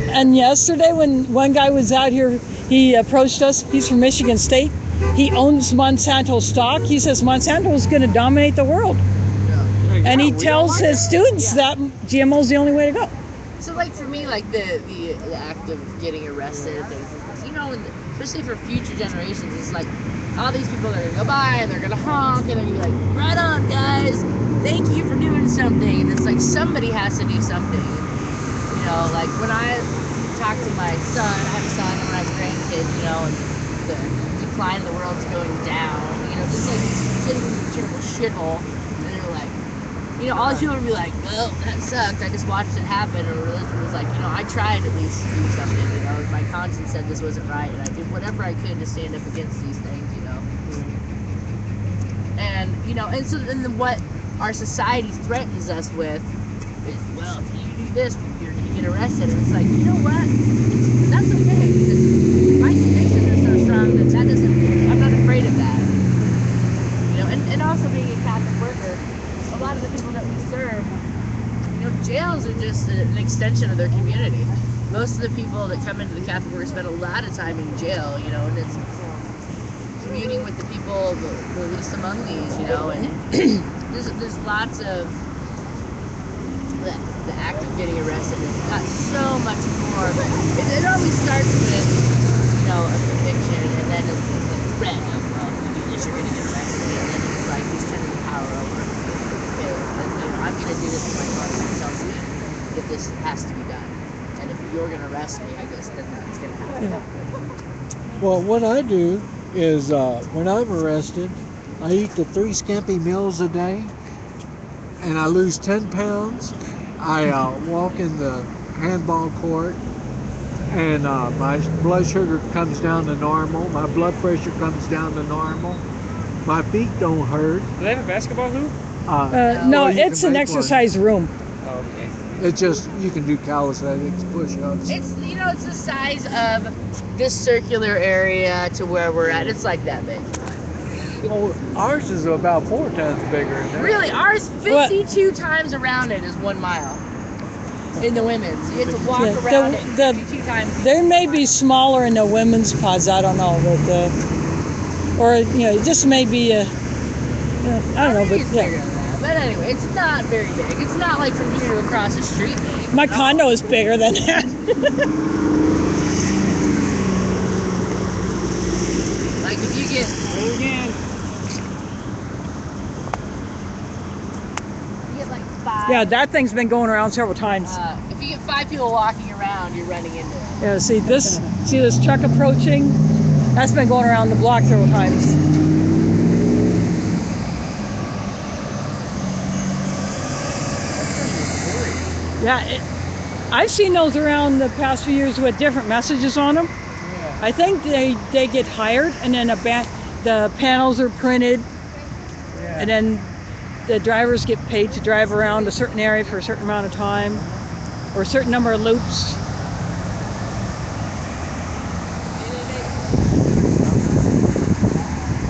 And yesterday when one guy was out here, he approached us. He's from Michigan State. He owns Monsanto stock. He says Monsanto is going to dominate the world. Yeah. And he tells his students that GMO is the only way to go. So, like, for me, like, the act of getting arrested and things, you know, especially for future generations, it's like, all these people are going to go by and they're going to honk and they're going to be like, right on, guys, thank you for doing something. And it's like, somebody has to do something. You know, like, when I talk to my son, I have a son and I have a grandkid, you know, and the decline of the world's going down, you know, just like getting in a terrible shithole, and they're like, you know, all you would be like, well, that sucked, I just watched it happen, or religion was like, you know, I tried at least to do something, you know, my conscience said this wasn't right, and I did whatever I could to stand up against these things, you know. And, you know, and so then what our society threatens us with is, well, if you do this, you're going to get arrested. And it's like, you know what? That's okay, because my convictions are so strong that doesn't, I'm not afraid of that. You know, and also being a Catholic worker, a lot of the people that we serve, you know, jails are just an extension of their community. Most of the people that come into the Catholic work spend a lot of time in jail, you know, and it's communing with the people the least among these, you know, and there's lots of the act of getting arrested has got so much more, but it always starts with, you know, a conviction, and then it's a threat of, well, if you do this, you're going to get arrested, and then it's like he's turning the power over. Okay, you know, I'm going to do this if my conscience tells me that this has to be done, and if you're going to arrest me, I guess then that's going to happen. Yeah. Well, what I do is when I'm arrested, I eat the 3 scampi meals a day, and I lose 10 pounds. I walk in the handball court, and my blood sugar comes down to normal. My blood pressure comes down to normal. My feet don't hurt. Do they have a basketball hoop? No, well, it's an exercise room. Oh, okay. It's just, you can do calisthenics, push-ups. It's, you know, it's the size of this circular area to where we're at. It's like that big. Well, ours is about 4 times bigger than that. Really, ours 52 times around it is 1 mile. In the women's, you have to walk around it 52 times. They may be smaller in the women's pods, I don't know, but or you know, it just may be I don't know, but it's bigger than that. But anyway, it's not very big. It's not like from here to across the street. Maybe. My condo is bigger than that. Like if you get like 5. Yeah, that thing's been going around several times. If you get 5 people walking around, you're running into it. Yeah, see this truck approaching? That's been going around the block several times. Yeah, I've seen those around the past few years with different messages on them. Yeah. I think they get hired, and then the panels are printed, Yeah. and then the drivers get paid to drive around a certain area for a certain amount of time, or a certain number of loops.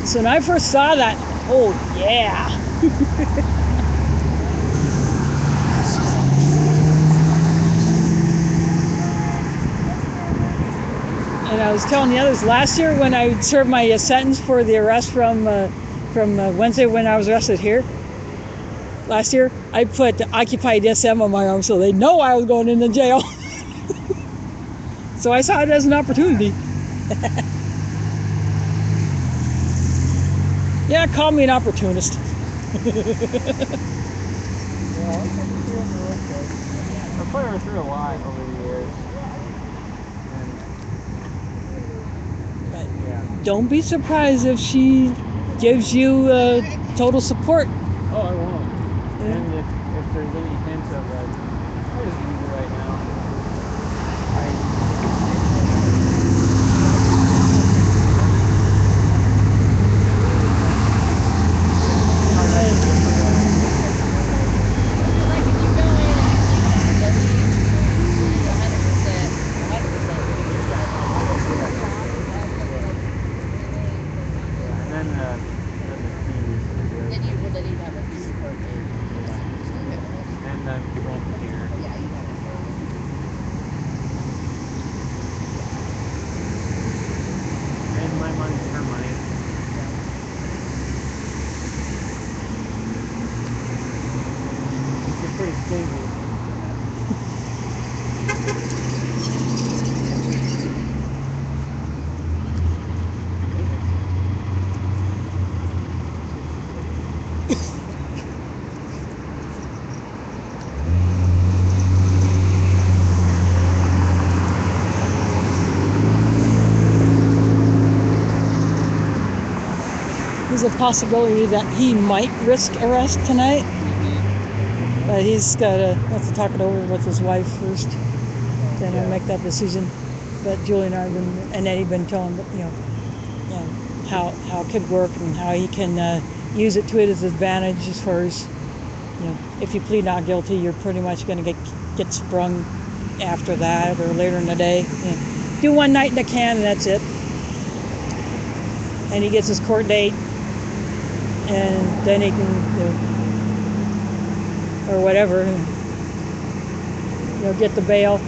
So when I first saw that, oh yeah. And I was telling the others, last year when I served my sentence for the arrest from Wednesday when I was arrested here, last year, I put occupied SM on my arm so they know I was going into jail. So I saw it as an opportunity. Yeah, call me an opportunist. Well, I've put her through a lot over the years. And, Don't be surprised if she gives you total support. oh, I won't. Yeah. And if there's any hints of that, I just leave it right now. And there's a possibility that he might risk arrest tonight. But he's got to have to talk it over with his wife first, then he'll make that decision. But Julie and I have been, and Eddie been telling him, how it could work and how he can use it to his advantage as far as, if you plead not guilty, you're pretty much going to get sprung after that or later in the day. Do one night in the can and that's it. And he gets his court date, and then he can, or whatever, get the bail.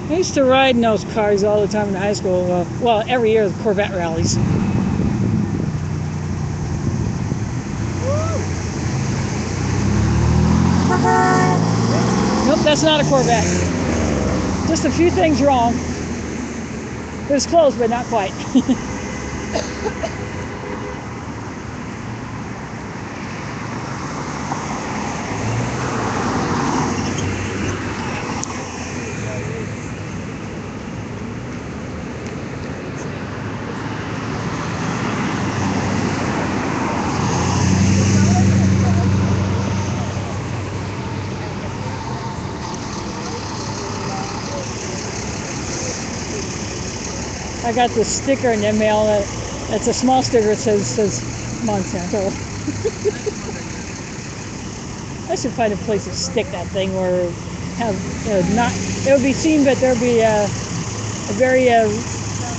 I used to ride in those cars all the time in high school. Well, every year the Corvette rallies. Nope, that's not a Corvette. Just a few things wrong. It was close, but not quite. I got this sticker in the mail. It's a small sticker. It says Monsanto. I should find a place to stick that thing where it would be seen, but there'd be a very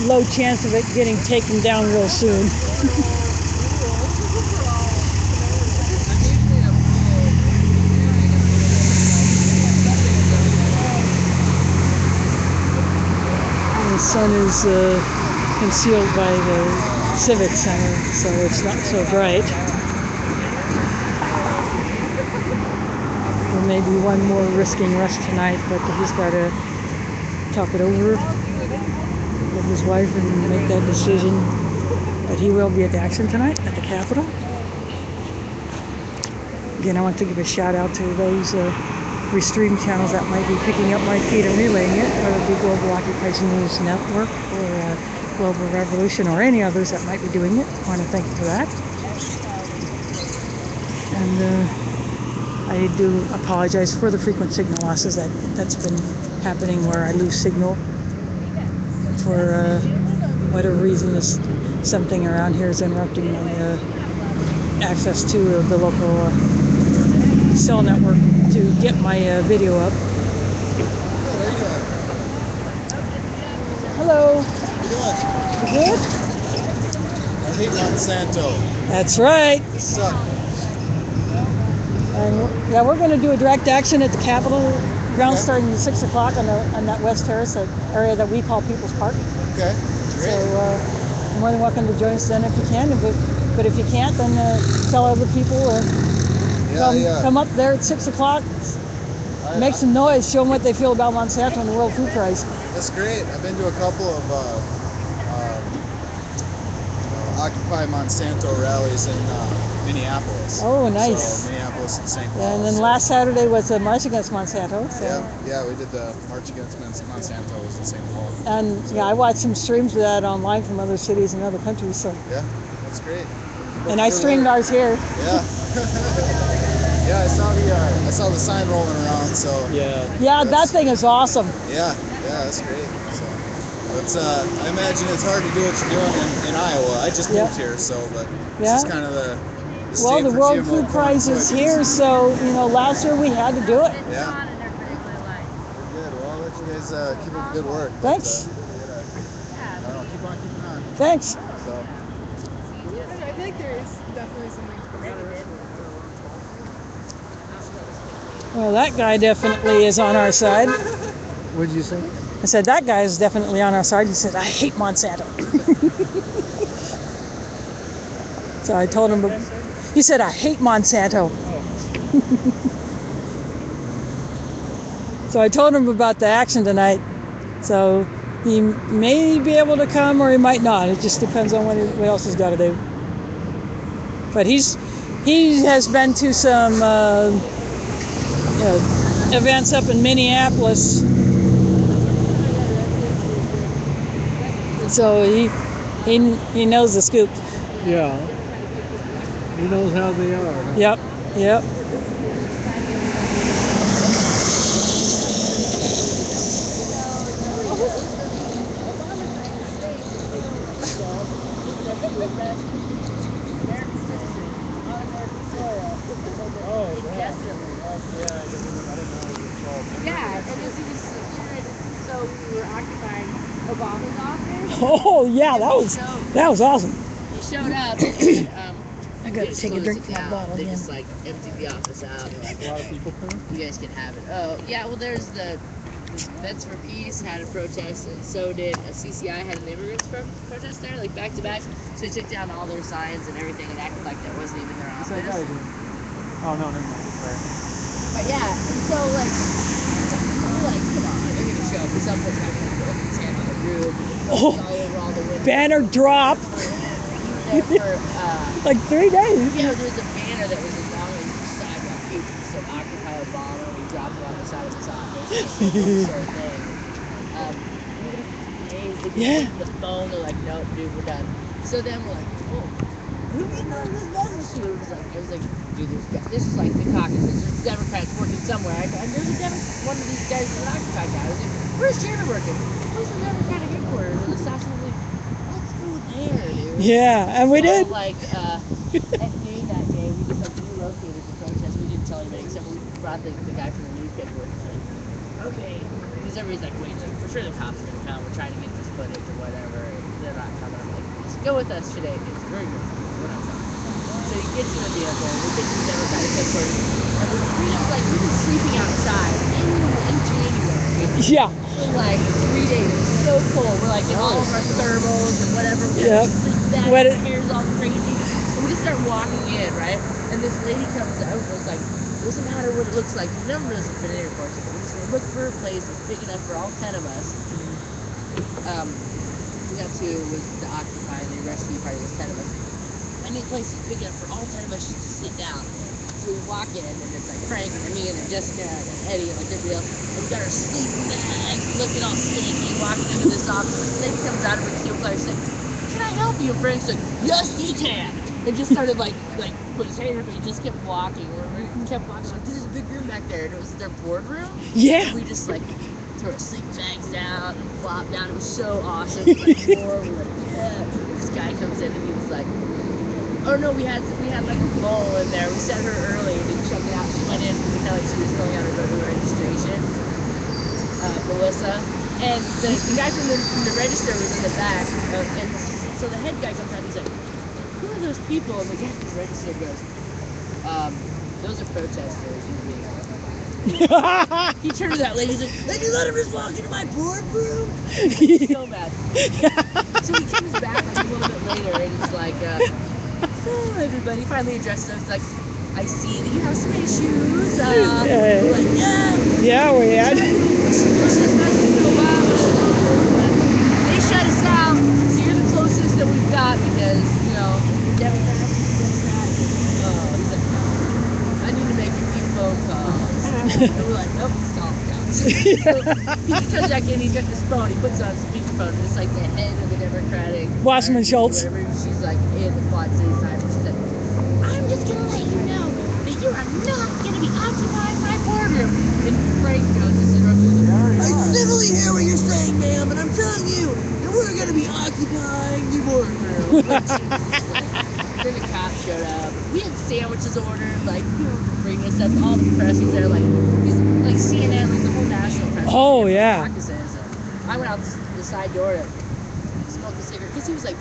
low chance of it getting taken down real soon. The sun is concealed by the Civic Center, so it's not so bright. There may be one more risking arrest tonight, but he's got to talk it over with his wife and make that decision. But he will be at the action tonight at the Capitol. Again, I want to give a shout out to those restream channels that might be picking up my feed and relaying it, whether it be Global Occupation News Network or Global Revolution or any others that might be doing it. I want to thank you for that. And I do apologize for the frequent signal losses that's been happening where I lose signal for whatever reason. Something around here is interrupting my access to the local cell network to get my video up. Hello. How you doing? You good? I hate Monsanto. That's right. They suck. And we're going to do a direct action at the Capitol grounds starting at 6 o'clock on that West Terrace, that area that we call People's Park. Okay. Great. So you're more than welcome to join us then if you can. But if you can't, then tell other people come up there at 6 o'clock. Make some noise, show them what they feel about Monsanto and the World Food Prize. That's great. I've been to a couple of Occupy Monsanto rallies in Minneapolis. Oh, nice. So Minneapolis and St. Paul. And then last Saturday was the March Against Monsanto. So. Yeah, we did the March Against Monsanto was in St. Paul. And I watched some streams of that online from other cities and other countries. So. Yeah, that's great. And I streamed ours here. Yeah. Yeah, I saw the sign rolling around. So. Yeah, that thing is awesome. Yeah, that's great. So. I imagine it's hard to do what you're doing in Iowa. I just moved here, but this is kind of the the World Food Prize is here, so last year we had to do it. Yeah. Good. Well, I'll let you guys keep up the good work. Thanks. Keep on keeping on. Thanks. So. I think there is definitely something to be better. Well, that guy definitely is on our side. What did you say? I said, that guy is definitely on our side. He said, I hate Monsanto. So I told him, he said, I hate Monsanto. So I told him about the action tonight. So he may be able to come or he might not. It just depends on what else he's got to do. But he has been to some events up in Minneapolis So he knows the scoop. Yeah. He knows how they are. Huh? Yep. Yep. Yeah, and as you can see, so we were occupying Obama's office. Oh yeah, that was awesome. He showed up and I they gotta just take a closed drink it from that down. bottle They again. just like emptied the office out. And, like, A lot of people come. you guys can have it. Oh yeah, well there's the Vets for Peace had a protest, and so did a CCI had an immigrants protest there, like back to back. So they took down all their signs and everything and acted like that wasn't even their office. Oh no, never mind. Sorry. But yeah, and so like we're like, come on, they're gonna show up. Someone's not gonna put his hand on the roof. Oh, All over all the windows. banner drop. There for Like 3 days. yeah, there was a banner that was as long as the sidewalk page that said Occupy Obama. We dropped it on the side of his office. Sort of thing. They the phone. They're like, nope, dude, we're done. So then we're like, whoa, who we know this business to? It was like, dude, this is like the caucuses. There's Democrats working somewhere. And there's one of these guys who's an Occupy guy. I was like, where's Chairman working? Where's the Democratic headquarters? And the staff's like, let's go there, dude. Yeah, and we So, did. like, at noon that day, we just like relocated the protest. We didn't tell anybody except we brought the guy from the newspaper with us. Like, okay. Because everybody's like, wait, for sure the cops are going to come. We're trying to get this footage or whatever. And they're not coming. I'm like, just go with us today. It's very good. We're not coming. So you get to the vehicle. We get to the Democratic headquarters. And we've been sleeping outside in January. Yeah. For like 3 days. It's so cold. We're like in all of our thermals and whatever. Yep. Our hair's all crazy. And we just start walking in, right? And this lady comes out and was like, doesn't matter what it looks like. The number doesn't fit in here for us. We're just gonna look for a place that's big enough for all 10 of us. We got to was the Occupy and the rescue party was 10 of us. Any place that's big enough for all 10 of us just to sit down. So we walk in and it's like Frank and me and Jessica and Eddie and like everybody else. And we got our sleeping bags, looking all stinky, walking into this office. And the lady comes out of her steel flyer saying, "Can I help you?" And Frank's like, "Yes, you can." And just started like put his hand up and he just kept walking. We kept watching. Like, there's a big room back there, and it was their boardroom. Yeah. And we just like threw our sleeping bags down and flopped down. It was so awesome. Like more, we're like, yeah. This guy comes in and he was like, oh no, we had like a bowl in there. We sent her early to check it out. She went in and like she was filling out her voter registration. Melissa. And the guy from the register was in the back. And so the head guy comes out and he's like, who are those people? And the guy from the register goes, those are protesters. He turned to that lady, he's like, "Did you let him just walk into my boardroom?" He's so mad. So he comes back like, a little bit later and he's like, so everybody finally addressed us like, I see that you have some issues. We're like, yeah. Yeah, we had. They shut us out, so you're the closest that we've got because, you know, Democrats, he's like, I need to make a few phone calls. And we're like, nope, calm down. So he comes back in, he's got this phone, he puts it on speakerphone, and it's like the head of the Democratic Wasserman Schultz. Whatever. She's like in the Quad City side, and she's like, I'm just gonna let you know that you are not gonna be occupying my boardroom. And Frank goes, this is I civilly hear what you're saying, ma'am, and I'm telling you that we're gonna be occupying the boardroom. Then the cops showed up. We had sandwiches ordered, like people bringing us up, all the press was there, like CNN, like the whole national press. Oh yeah. Caucuses. I went out the side door to smoke a cigarette because he was like,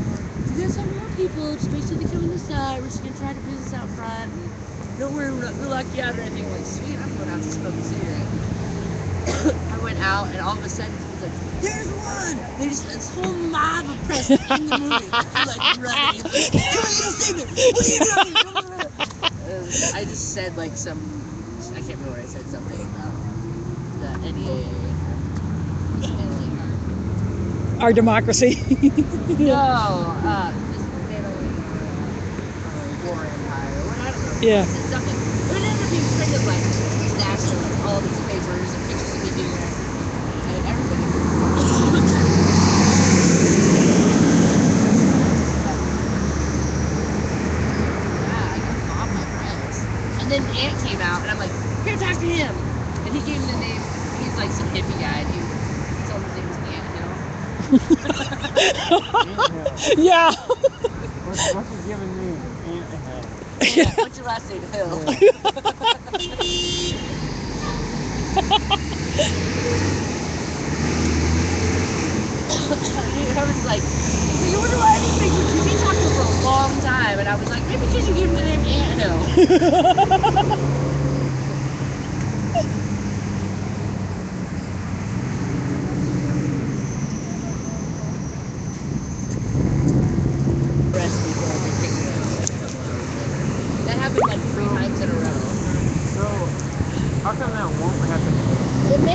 "You guys have more people. Just make sure they come in the side. We're just gonna try to business out front. And don't worry, we'll lock you out or anything." I'm like, sweet. I'm going out to smoke a cigarette. I went out, and all of a sudden, he was like, "There's one!" They just this whole mob of press in the movie, like running. Like, come on, you don't see me. What are you doing? I just said like some. I can't remember what I said. Something about the NEA. Our democracy. No, War Empire. What I don't know. Yeah. Something. But it ended up being printed like national, like all these papers and pictures of me doing it. And everybody. And then Ant came out, and I'm like, here, talk to him. And he gave him the name. He's like some hippie guy, and he told him his name was Ant Hill. Yeah. What's his given name? Ant Hill. Yeah, what's your last name? Hill. I was like, you wonder why I didn't think because he talked to him for a long time, and I was like, maybe because you gave him the name Ant Hill.